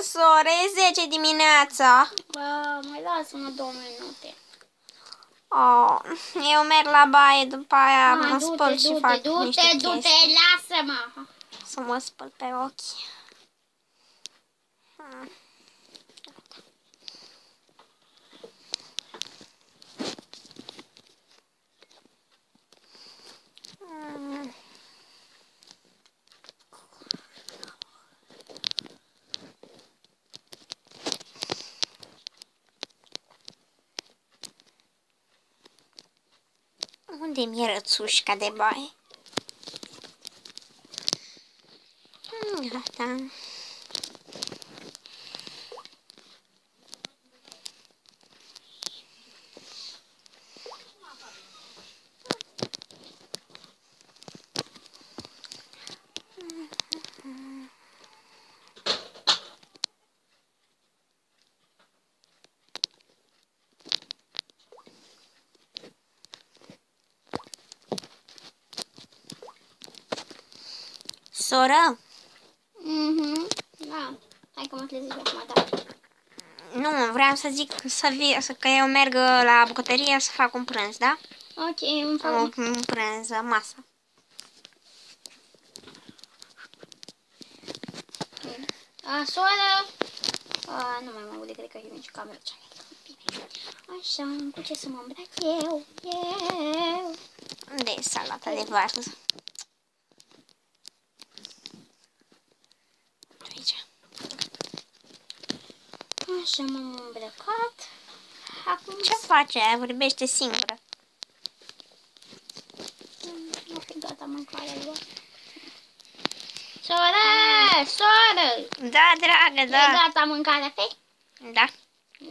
soră, e 10 dimineața. Bă, mai lasă-mă 2 minute. Oh, eu merg la baie, după aia mă spăl și fac niște chestii. Du-te, lasă-mă. Să mă spăl pe ochi. Unde mi-e rățușca de baie? Gata. Soră? Da. Hai că mă trezesc acum, da. Nu, vreau să zic că eu merg la bucătărie să fac un prânz, da? Ok, îmi fac Un prânz, masă. Soară! Nu mai mă aude, cred că e nici camera cea mică. Așa, cu ce să mă îmbrac eu? Unde e salata de varză? Aici. Așa m-am îmbrăcat. Acum Ce face aia? Vorbește singură. nu fi gata mâncarea lor. Soară! Soară! Da, dragă, da. E gata mâncarea, fei? Da.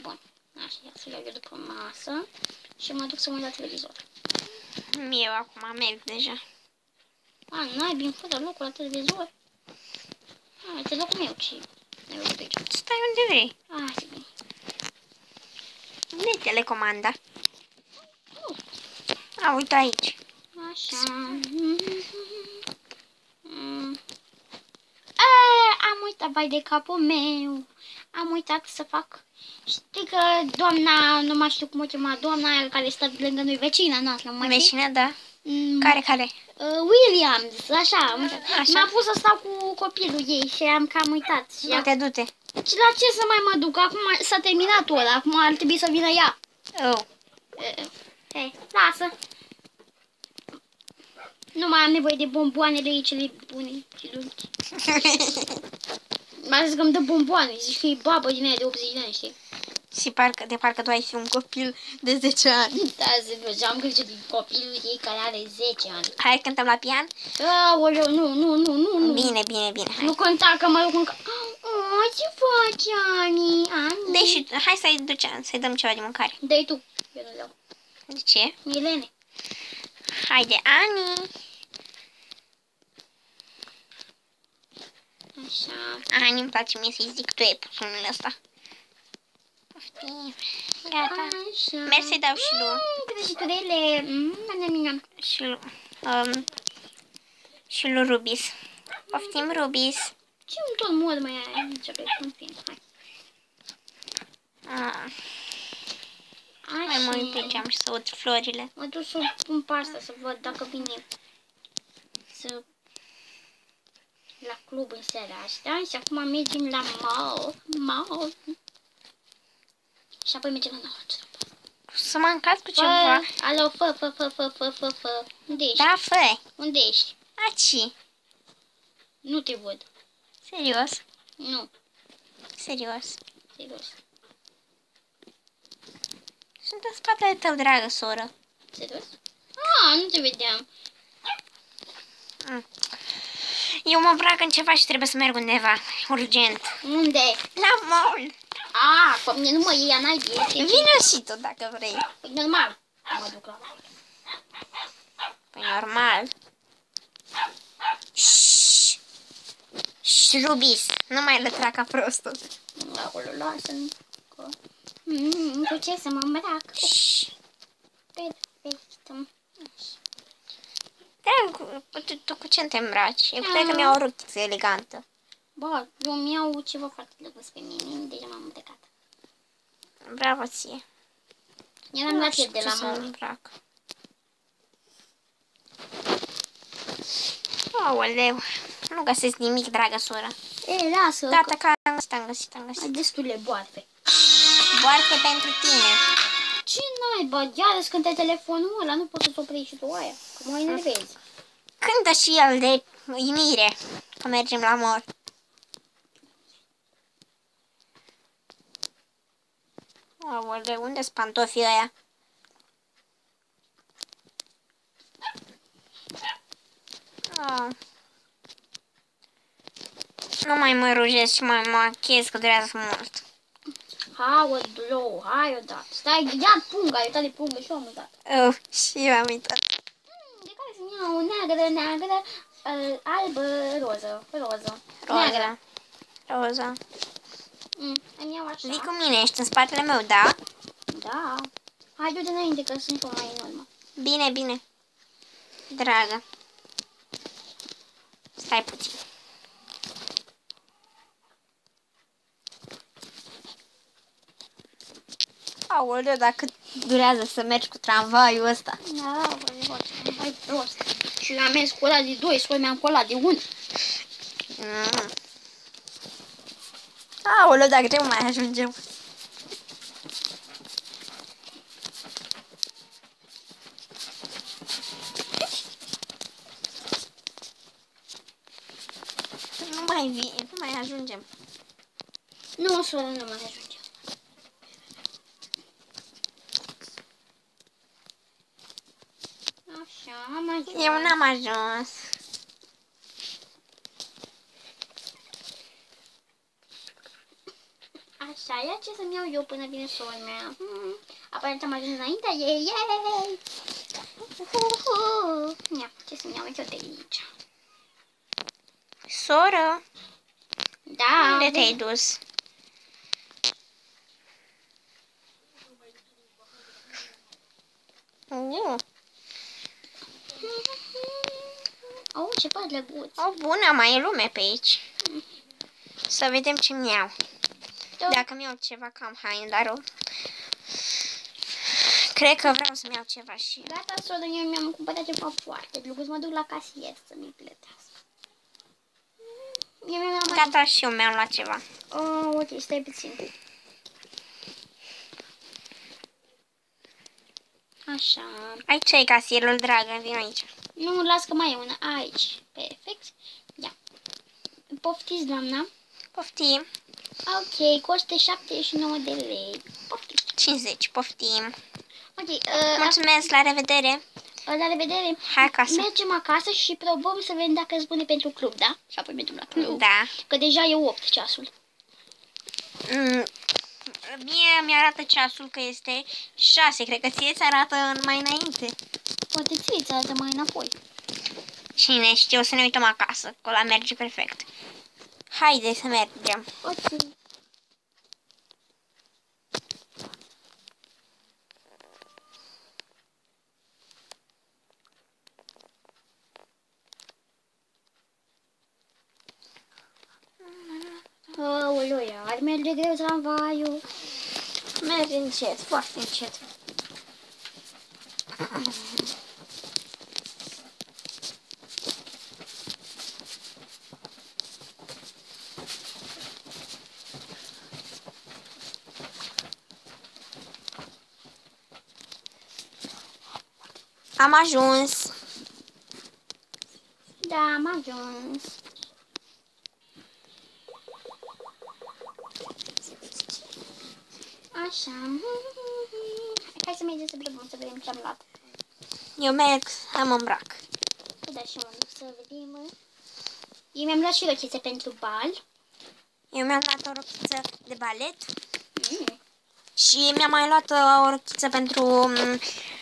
Bun. Așa, ia să iau eu după masă și mă duc să mă uit la televizor. Eu acum merg deja. N-ai bine fără locul la televizor? Uite locul meu, ce ne uite pe aici. Stai unde vrei. Zi bine. Unde e telecomanda? Uite aici. Așa. Am uitat, vai de capul meu. Am uitat să fac. Știi că doamna, nu mai știu cum o chema, doamna aia care stă lângă noi, vecina noastră, nu mai știi? Vecina, da. Care? Williams, așa. M-a pus să stau cu copilul ei și am cam uitat. Du-te. Și la ce să mai mă duc? Acum s-a terminat ăla, acum ar trebui să vină ea. Lasă. Nu mai am nevoie de bomboanele ei cele bune. M-a zis că îmi dă bomboane, zici că e babă din aia de 80 de ani, știi? Și de parcă tu ai fi un copil de 10 ani. Da, zic, am grijă de copilul ei care are 10 ani. Hai, cântăm la pian? Aoleu, nu. Bine, hai. Nu cânta că mă duc în ce faci, Ani? Deci, hai să-i dăm ceva de mâncare. Dă-i tu. Eu nu dau. De ce? Milene. Haide, Ani. Așa. Ani, îmi place mie să-i zic tu e puțunul ăsta. Poftim. Gata. Așa. Mergi să-i dau și lui. Crăjiturile. Și lui Rubis. Poftim, Rubis. Ce un tot mod mai ai? Ce vrei, hai. Hai mă uit pe geam și să ud florile. Mă duc să pun pe asta să văd dacă vine la club în seara asta și acum mergem la mall. Și apoi mergem la nouă. Să mă încalc cu ceva. Alo, fă. Unde ești? Da, fă. Unde ești? Aici. Nu te văd. Serios? Nu. Serios. Sunt în spatele tău, dragă soră. Serios? Nu te vedeam. Eu mă îmbrac în ceva și trebuie să merg undeva. Urgent. Unde? La mall. Pe mine nu mă iei, n-ai bine. Vină și tu dacă vrei. Păi normal. Mă duc la mall. Păi normal. Și Rubis, nu mai lătra ca prostul. Acolo, lasă-mi. Cu ce să mă îmbrac? Perfect. Tu cu ce te îmbraci? Eu cred că mi-au o rochiță elegantă. Bă, eu mi-au ceva foarte drăguț pe mine, deja m-am îmbrăcat. Bravo ție. Eram la pierd de la să mor. îmbrac. Aoleu, nu găsesc nimic, dragă soră. E, lasă. Gata, că am găsit. Ai destule boarfe. Boarte pentru tine. Ce naiba, iarăși cântă telefonul ăla, nu poți să-ți oprești și tu aia, că mă enervezi. Cântă și el de uimire, că mergem la mor. Aoleu, unde-s pantofii ăia? Oh. Nu mai mă rujesc și mai machez că durează mult. Aoleu, hai odată. Stai, ia punga, ai uitat de pungă și eu am uitat. Și eu am uitat. De care să-mi iau neagră, albă, roză. Neagră. Roza. Îmi iau așa. Vii cu mine, ești în spatele meu, da? Da. Hai, du-te înainte că sunt eu mai în urmă. Bine. Dragă. Stai puțin. Aoleu, dacă durează să mergi cu tramvaiul ăsta. Da, vai prost. Și eu am mers cu ăla de 2, și mi-am colat de 1. Aoleu, dacă trebuie mai ajungem. Nu mai ajungem. Nu, soră, nu mai ajunge. Așa, am ajuns. Eu n-am ajuns. Așa, ia ce să-mi iau eu până vine sora mea. Aparent am ajuns înainte. Yay! Ia, ce să-mi iau eu de aici. Soră, Da. unde te-ai dus? Oh, ce păr drăguț. Bună, mai e lume pe aici. Să vedem ce-mi iau. Dacă mi iau ceva, cam haine, dar eu cred că vreau să-mi iau ceva și... Gata, soră, eu mi-am cumpărat ceva foarte drăguț. Mă duc la casier să-mi plătească. Gata, și eu mi-am luat ceva. Ok, stai puțin. Așa. Aici e casierul, dragă, vin aici. Nu, las că mai e una. Aici. Perfect. Ia. Poftiți, doamna. Poftim. Ok, costă 79 de lei. Poftiți. 50, poftim. Ok. Mulțumesc, la revedere. La revedere. Hai acasă. Mergem acasă și probăm să vedem dacă îți bune pentru club, da? Și apoi mergem la club. Da. Că deja e 8 ceasul. Mie mi-arată ceasul că este 6, cred că ție ți arată mai înainte. Poate ție ți arată mai înapoi. Cine știe, o să ne uităm acasă, că ăla merge perfect. Haide să mergem. Ok. Aoleu, iar merge greu tramvaiul. Merge încet, foarte încet. Am ajuns. Da, am ajuns. Așa. Hai să mergem să probăm, să vedem ce am luat. Eu merg, mă îmbrac. Da, și mă duc să vedem. Eu mi-am luat și rochițe pentru bal. Eu mi-am luat o rochiță de balet. Și mi-am mai luat o rochiță pentru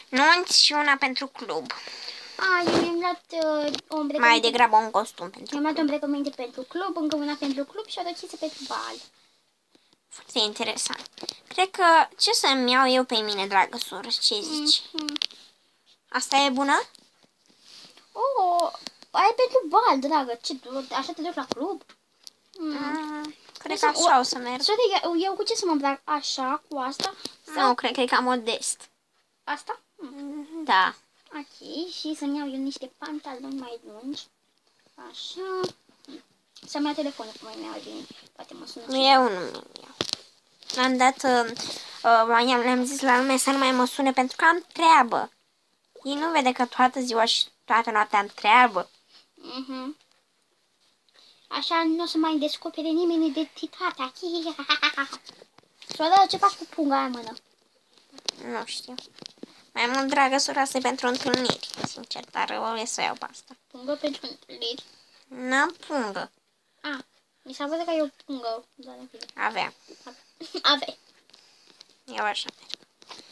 nunți și una pentru club. Eu mi-am luat o îmbrăcăminte. Mai degrabă un costum pentru Mi-am luat o îmbrăcăminte pentru club, încă una pentru club și o rochiță pentru bal. Foarte interesant. Cred că ce să-mi iau eu pe mine, dragă soră? Ce zici? Asta e bună? Oh, ai pentru bal, dragă. Ce, așa te duci la club? Cred că așa o să merg. Sorry, eu cu ce să mă îmbrac? Așa, cu asta? Nu, cred că e cam modest. Asta? Da. Ok, și să-mi iau eu niște pantaloni mai lungi. Așa. Să-mi iau telefonul, cum mai bine. Poate mă sună. Eu nu mi-l iau. Am dat, le-am zis la lume să nu mai mă sune pentru că am treabă. Ei nu vede că toată ziua și toată noaptea am treabă. Așa nu o să mai descopere nimeni identitatea. Sora, ce faci cu punga aia în mână? Nu știu. Mai mult, dragă sora, asta e pentru întâlniri, sincer, dar o să o iau pe asta. Pungă pentru întâlniri? N-am pungă. Mi s-a văzut că e o pungă. Avea. Avea. Eu așa merg.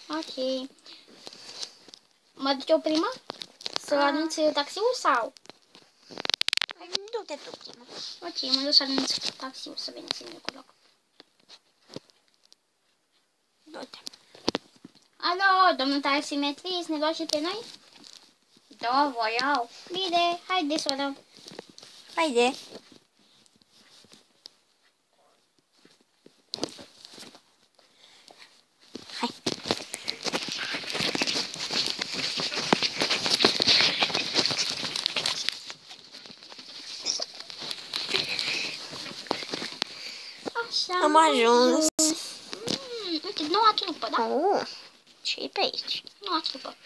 Ok. Mă duc eu prima? Să anunț taxiul sau? Du-te tu prima. Ok, mă duc să anunț taxiul să vină să vină cu loc. Du-te. Alo, domnul taximetrist, ne luați și pe noi? Da, vă iau. Bine, haide, soră. Haide. Hai. Așa. Am ajuns. Uite, noua trupă, da? Ce-i pe aici? Noua trupă.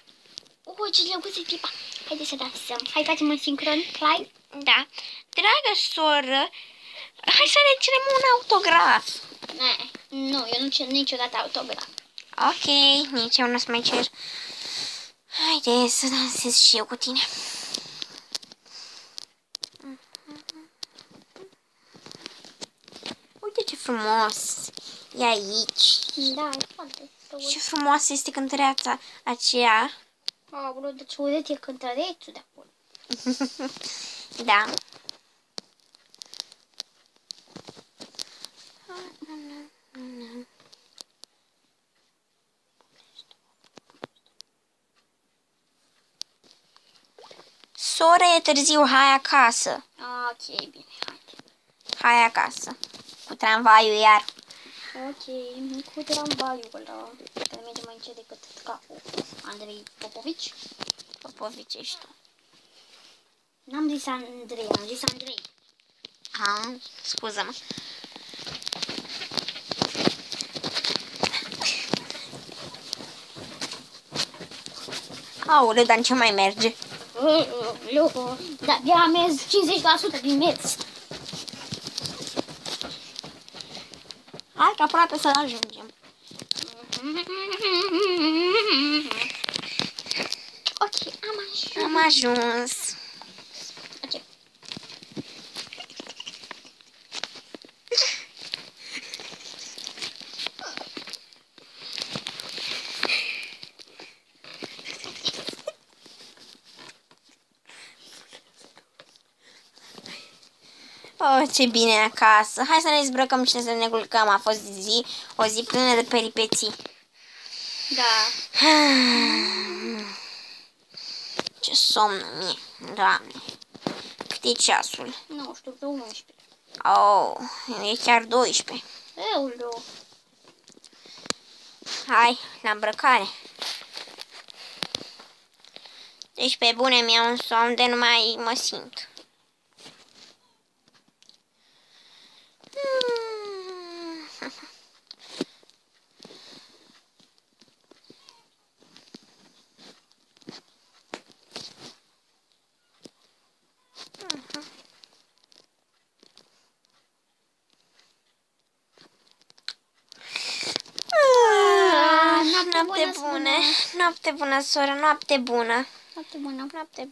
Ce drăguț e tipa. Haide să dansăm. Hai, facem un sincron. Play. Da. Dragă soră, hai să ne cerem un autograf. Nu, eu nu cer niciodată autograf. Ok, nici eu nu o să mai cer. Haide să dansez și eu cu tine. Uite ce frumos e aici. Da, e foarte frumos. Ce frumoasă este cântăreața aceea. Aoleu, de ce urât e cântărețul de acolo. Da. Soră, e târziu, hai acasă. Ok, bine, haide. Hai acasă. Cu tramvaiul iar. Ok, cu tramvaiul ăla. Că merge mai încet decât capul. Andrei Popovici? Popovici ești tu. N-am zis Andrei, am zis Andrei. Scuză-mă. Aoleu, dar ce mai merge? Da, de-a mers 50% din mers. Hai că aproape să ajungem. Ok, am ajuns. Am ajuns. Ok. Oh, ce bine acasă. Hai să ne zbrăcăm și să ne culcăm. A fost o zi plină de peripeții. Da. Ce somn mie, Doamne. Cât e ceasul? Nu știu, vreo 11. Oh, e chiar 12. Euleu. Hai, la îmbrăcare. Deci pe bune mi-au un somn de nu mai mă simt. Noapte bună, noapte bună, soră, noapte bună. Foarte bună. Noapte